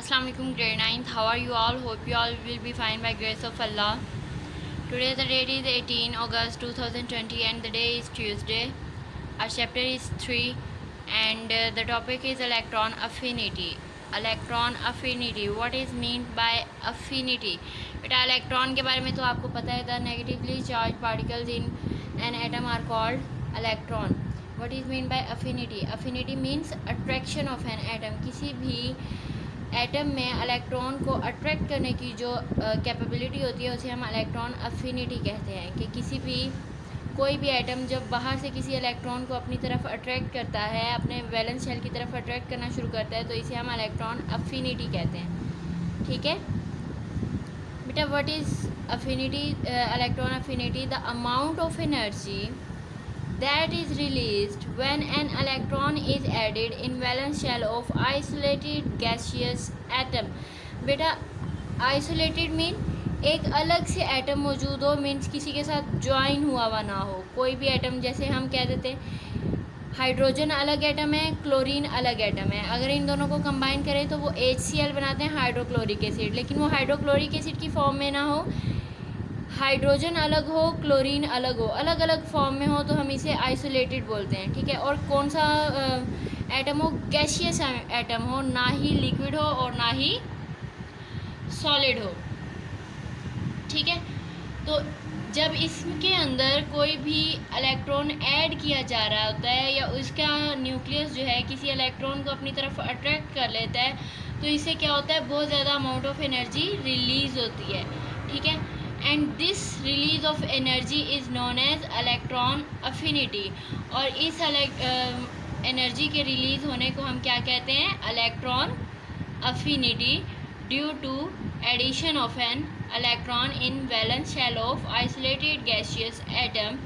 Assalamu alaikum grade 9th. How are you all? Hope you all will be fine by grace of Allah. Today the date is 18 August 2020 and the day is Tuesday. Our chapter is 3 and the topic is electron affinity. Electron affinity. What is meant by affinity? बेटा electron के बारे में तो आपको पता है. The negatively charged particles in an atom are called electron. What is meant by affinity? Affinity means attraction of an atom. किसी भी एटम में इलेक्ट्रॉन को अट्रैक्ट करने की जो कैपेबिलिटी होती है उसे हम इलेक्ट्रॉन अफिनिटी कहते हैं. कि किसी भी कोई भी एटम जब बाहर से किसी इलेक्ट्रॉन को अपनी तरफ अट्रैक्ट करता है, अपने वैलेंस शेल की तरफ अट्रैक्ट करना शुरू करता है, तो इसे हम इलेक्ट्रॉन अफिनिटी कहते हैं. ठीक है बेटा. What is affinity? Electron affinity the amount of energy that is released when an electron is added in valence shell of isolated gaseous atom. बेटा isolated मीन एक अलग से एटम मौजूद हो, मीन्स किसी के साथ ज्वाइन हुआ हुआ ना हो. कोई भी एटम, जैसे हम कह देते हैं हाइड्रोजन अलग एटम है, क्लोरीन अलग एटम है. अगर इन दोनों को कंबाइन करें तो वो HCl बनाते हैं, हाइड्रोक्लोरिक एसिड. लेकिन वो हाइड्रोक्लोरिक एसिड की फॉर्म में ना हो, हाइड्रोजन अलग हो, क्लोरीन अलग हो, अलग अलग फॉर्म में हो, तो हम इसे आइसोलेटेड बोलते हैं. ठीक है. और कौन सा एटम हो? गैसियस एटम हो, ना ही लिक्विड हो और ना ही सॉलिड हो. ठीक है. तो जब इसके अंदर कोई भी इलेक्ट्रॉन ऐड किया जा रहा होता है या उसका न्यूक्लियस जो है किसी इलेक्ट्रॉन को अपनी तरफ अट्रैक्ट कर लेता है, तो इससे क्या होता है, बहुत ज़्यादा अमाउंट ऑफ एनर्जी रिलीज़ होती है. ठीक है. And this release of energy is known as electron affinity. और इस एनर्जी के रिलीज़ होने को हम क्या कहते हैं? Electron affinity. Due to addition of an electron in valence shell of isolated gaseous atom.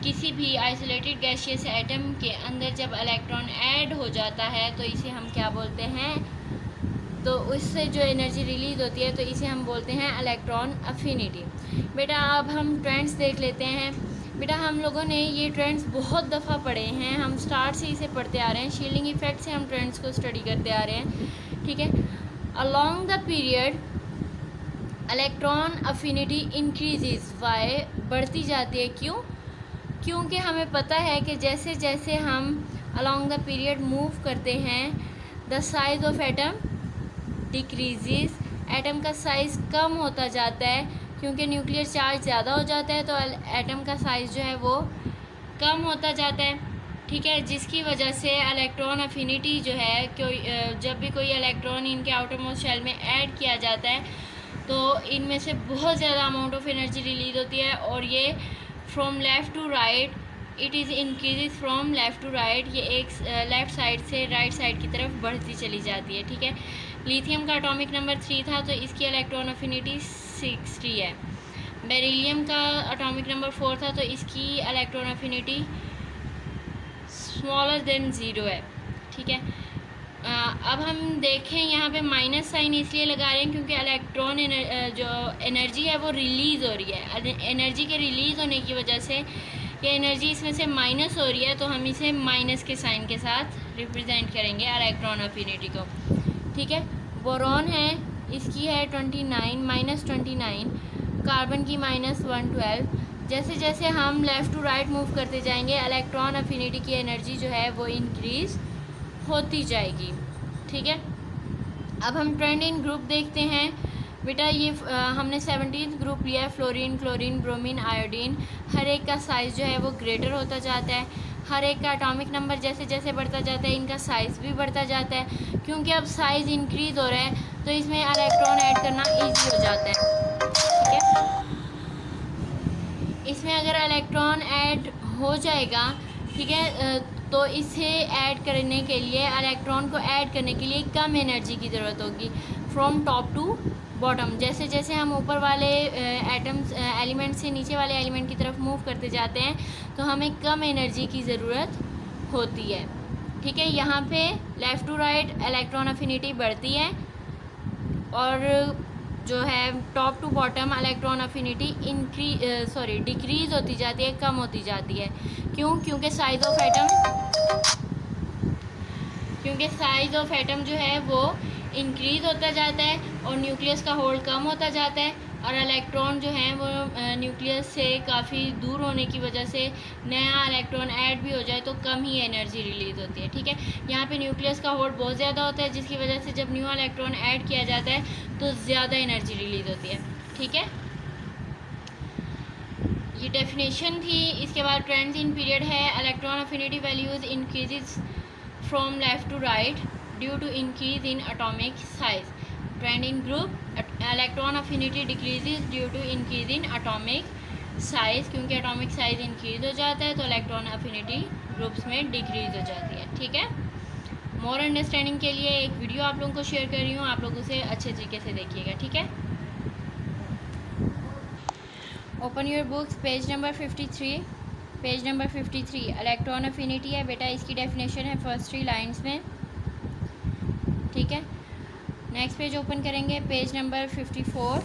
किसी भी आइसोलेटेड गैसियस एटम के अंदर जब इलेक्ट्रॉन ऐड हो जाता है तो इसे हम क्या बोलते हैं? तो उससे जो एनर्जी रिलीज़ होती है तो इसे हम बोलते हैं इलेक्ट्रॉन अफिनिटी. बेटा अब हम ट्रेंड्स देख लेते हैं. बेटा हम लोगों ने ये ट्रेंड्स बहुत दफ़ा पढ़े हैं, हम स्टार्ट से इसे पढ़ते आ रहे हैं. शील्डिंग इफेक्ट से हम ट्रेंड्स को स्टडी करते आ रहे हैं. ठीक है. Along the period electron affinity increases. Why? बढ़ती जाती है. क्यों? क्योंकि हमें पता है कि जैसे जैसे हम अलॉन्ग द पीरियड मूव करते हैं the size of atom decreases. Atom का साइज़ कम होता जाता है क्योंकि न्यूक्लियर चार्ज ज़्यादा हो जाता है, तो एटम का साइज़ जो है वो कम होता जाता है. ठीक है. जिसकी वजह से इलेक्ट्रॉन अफिनिटी जो है, कोई जब भी कोई इलेक्ट्रॉन इनके आउटर मोस्ट शेल में ऐड किया जाता है तो इनमें से बहुत ज़्यादा अमाउंट ऑफ एनर्जी रिलीज़ होती है. और ये from left to right it is increases from left to right. ये एक लेफ़्ट साइड से राइट साइड की तरफ बढ़ती चली जाती है. ठीक है. लिथियम का एटॉमिक नंबर 3 था तो इसकी इलेक्ट्रॉन अफिनिटी 60 है. बेरिलियम का एटॉमिक नंबर 4 था तो इसकी इलेक्ट्रॉन अफिनिटी स्मॉलर देन 0 है. ठीक है. अब हम देखें यहाँ पे माइनस साइन इसलिए लगा रहे हैं क्योंकि इलेक्ट्रॉन जो एनर्जी है वो रिलीज़ हो रही है. एनर्जी के रिलीज़ होने की वजह से ये एनर्जी इसमें से माइनस हो रही है, तो हम इसे माइनस के साइन के साथ रिप्रेजेंट करेंगे इलेक्ट्रॉन अफिनिटी को. ठीक है. बोरॉन है, इसकी है 29 -29, कार्बन की -112. जैसे जैसे हम लेफ़्ट टू राइट मूव करते जाएंगे इलेक्ट्रॉन अफिनिटी की एनर्जी जो है वो इंक्रीज़ होती जाएगी. ठीक है. अब हम ट्रेंड इन ग्रुप देखते हैं. बेटा ये हमने 17th ग्रुप लिया है. Fluorine, chlorine, bromine, iodine. हर एक का साइज़ जो है वो ग्रेटर होता जाता है. हर एक का एटॉमिक नंबर जैसे जैसे बढ़ता जाता है इनका साइज़ भी बढ़ता जाता है. क्योंकि अब साइज़ इंक्रीज़ हो रहा है तो इसमें इलेक्ट्रॉन ऐड करना ईजी हो जाता है. ठीक है. इसमें अगर इलेक्ट्रॉन ऐड हो जाएगा, ठीक है, तो इसे ऐड करने के लिए इलेक्ट्रॉन को ऐड करने के लिए कम एनर्जी की ज़रूरत होगी. From top to bottom. जैसे जैसे हम ऊपर वाले एटम्स एलिमेंट से नीचे वाले एलिमेंट की तरफ मूव करते जाते हैं तो हमें कम एनर्जी की ज़रूरत होती है. ठीक है. यहाँ पे left to right electron affinity बढ़ती है और जो है top to bottom electron affinity decrease होती जाती है, कम होती जाती है. क्यों? क्योंकि साइज़ ऑफ एटम जो है वो इंक्रीज़ होता जाता है और न्यूक्लियस का होल्ड कम होता जाता है, और इलेक्ट्रॉन जो हैं वो न्यूक्लियस से काफ़ी दूर होने की वजह से नया इलेक्ट्रॉन ऐड भी हो जाए तो कम ही एनर्जी रिलीज़ होती है। ठीक है, यहाँ पे न्यूक्लियस का होल्ड बहुत ज़्यादा होता है, जिसकी वजह से जब न्यू इलेक्ट्रॉन ऐड किया जाता है तो ज़्यादा एनर्जी रिलीज़ होती है। ठीक है, ये डेफिनेशन थी। इसके बाद ट्रेंड्स इन पीरियड है, electron affinity values increases from left to right due to increase in atomic size. Trend in group, electron affinity decreases due to increase in atomic size, क्योंकि एटॉमिक साइज इंक्रीज हो जाता है तो electron affinity groups में decrease हो जाती है। ठीक है, मोर अंडरस्टैंडिंग के लिए एक वीडियो आप लोगों को शेयर कर रही हूँ, आप लोग उसे अच्छे तरीके से देखिएगा। ठीक है, open your books, page number 53। Page number 53 electron affinity है बेटा, इसकी डेफिनेशन है फर्स्ट 3 लाइन्स में। ठीक है, नेक्स्ट पेज ओपन करेंगे, page number 54।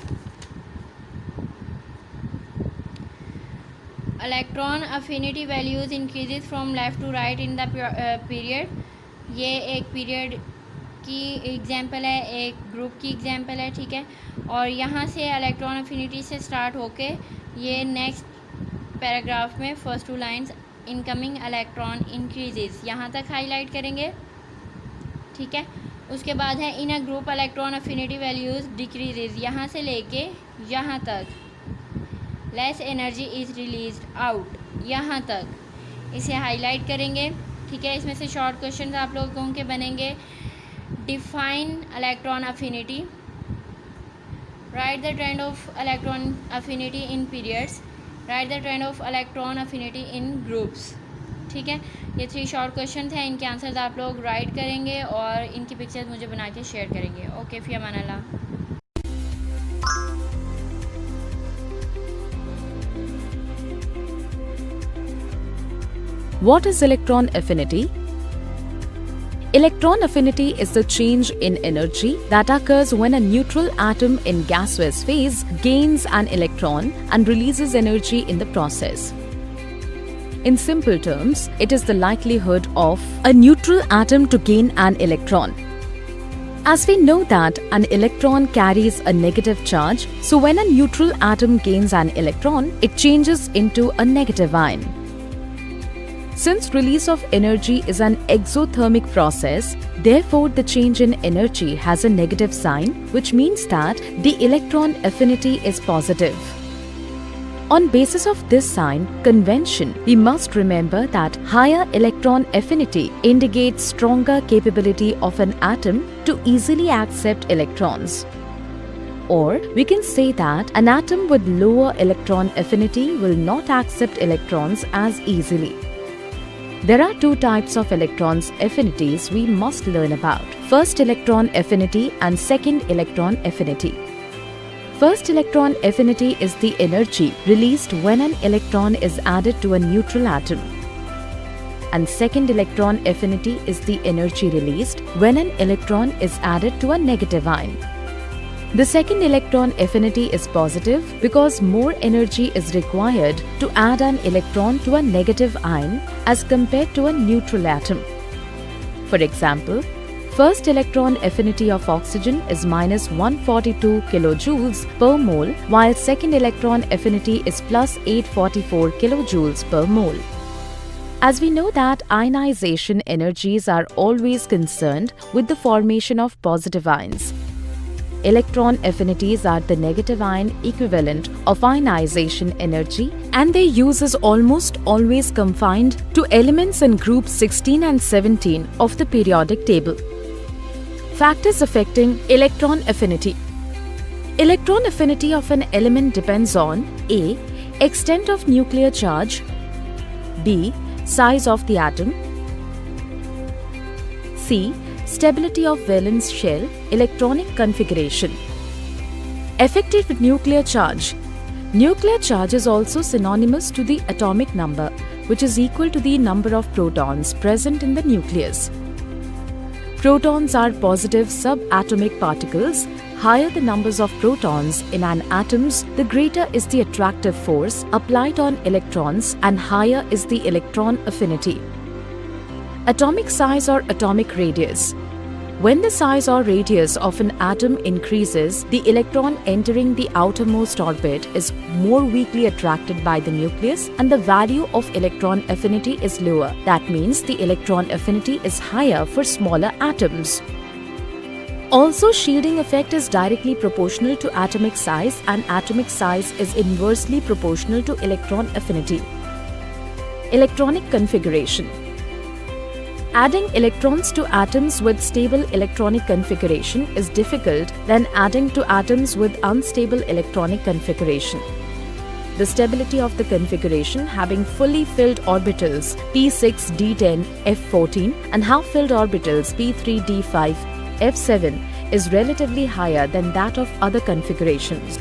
Electron affinity values increases from left to right in the period. ये एक पीरियड की एग्जांपल है, एक ग्रुप की एग्जांपल है। ठीक है, और यहाँ से इलेक्ट्रॉन अफिनिटी से स्टार्ट होके ये नेक्स्ट पैराग्राफ में first 2 lines incoming electron increases यहाँ तक हाईलाइट करेंगे। ठीक है, उसके बाद है in a group electron affinity values decreases, यहाँ से लेके यहाँ तक less energy is released out, यहाँ तक इसे हाईलाइट करेंगे। ठीक है, इसमें से शॉर्ट क्वेश्चन आप लोगों के बनेंगे। Define electron affinity, right the trend of electron affinity in periods, right the trend of electron affinity in groups. ठीक है, ये 3 शॉर्ट क्वेश्चन हैं, इनके आंसर्स आप लोग राइट करेंगे और इनकी पिक्चर्स मुझे बना के शेयर करेंगे। Okay, fee Aman Allah. What is electron affinity? Electron affinity is the change in energy that occurs when a neutral atom in gaseous phase gains an electron and releases energy in the process. In simple terms, it is the likelihood of a neutral atom to gain an electron. As we know that an electron carries a negative charge, so when a neutral atom gains an electron, it changes into a negative ion. Since release of energy is an exothermic process, therefore the change in energy has a negative sign, which means that the electron affinity is positive. On basis of this sign convention, we must remember that higher electron affinity indicates stronger capability of an atom to easily accept electrons. Or we can say that an atom with lower electron affinity will not accept electrons as easily. There are 2 types of electrons affinities we must learn about. First electron affinity and second electron affinity. First electron affinity is the energy released when an electron is added to a neutral atom. And second electron affinity is the energy released when an electron is added to a negative ion. The second electron affinity is positive because more energy is required to add an electron to a negative ion as compared to a neutral atom. For example, first electron affinity of oxygen is minus 142 kilojoules per mole, while second electron affinity is plus 844 kilojoules per mole. As we know that ionization energies are always concerned with the formation of positive ions. Electron affinities are the negative ion equivalent of ionization energy, and their use is almost always confined to elements in groups 16 and 17 of the periodic table. Factors affecting electron affinity. Electron affinity of an element depends on A. Extent of nuclear charge, B. Size of the atom, C. Stability of valence shell, electronic configuration. Effective nuclear charge. Nuclear charge is also synonymous to the atomic number, which is equal to the number of protons present in the nucleus. Protons are positive subatomic particles. Higher the numbers of protons in an atom, the greater is the attractive force applied on electrons and higher is the electron affinity. Atomic size or atomic radius. When the size or radius of an atom increases, the electron entering the outermost orbit is more weakly attracted by the nucleus and the value of electron affinity is lower. That means the electron affinity is higher for smaller atoms. Also, shielding effect is directly proportional to atomic size and atomic size is inversely proportional to electron affinity. Electronic configuration. Adding electrons to atoms with stable electronic configuration is difficult than adding to atoms with unstable electronic configuration. The stability of the configuration having fully filled orbitals p6, d10, f14 and half-filled orbitals p3, d5, f7 is relatively higher than that of other configurations.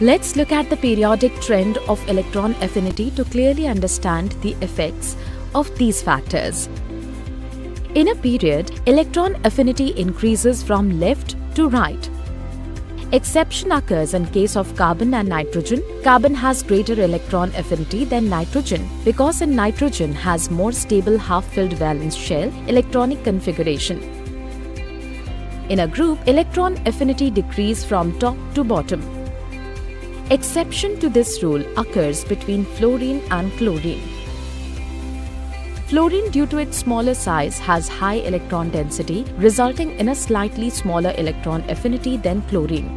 Let's look at the periodic trend of electron affinity to clearly understand the effects of these factors. In a period, electron affinity increases from left to right. Exception occurs in case of carbon and nitrogen. Carbon has greater electron affinity than nitrogen because in nitrogen has more stable half-filled valence shell electronic configuration. In a group, electron affinity decreases from top to bottom. Exception to this rule occurs between fluorine and chlorine. Fluorine, due to its smaller size, has high electron density, resulting in a slightly smaller electron affinity than chlorine.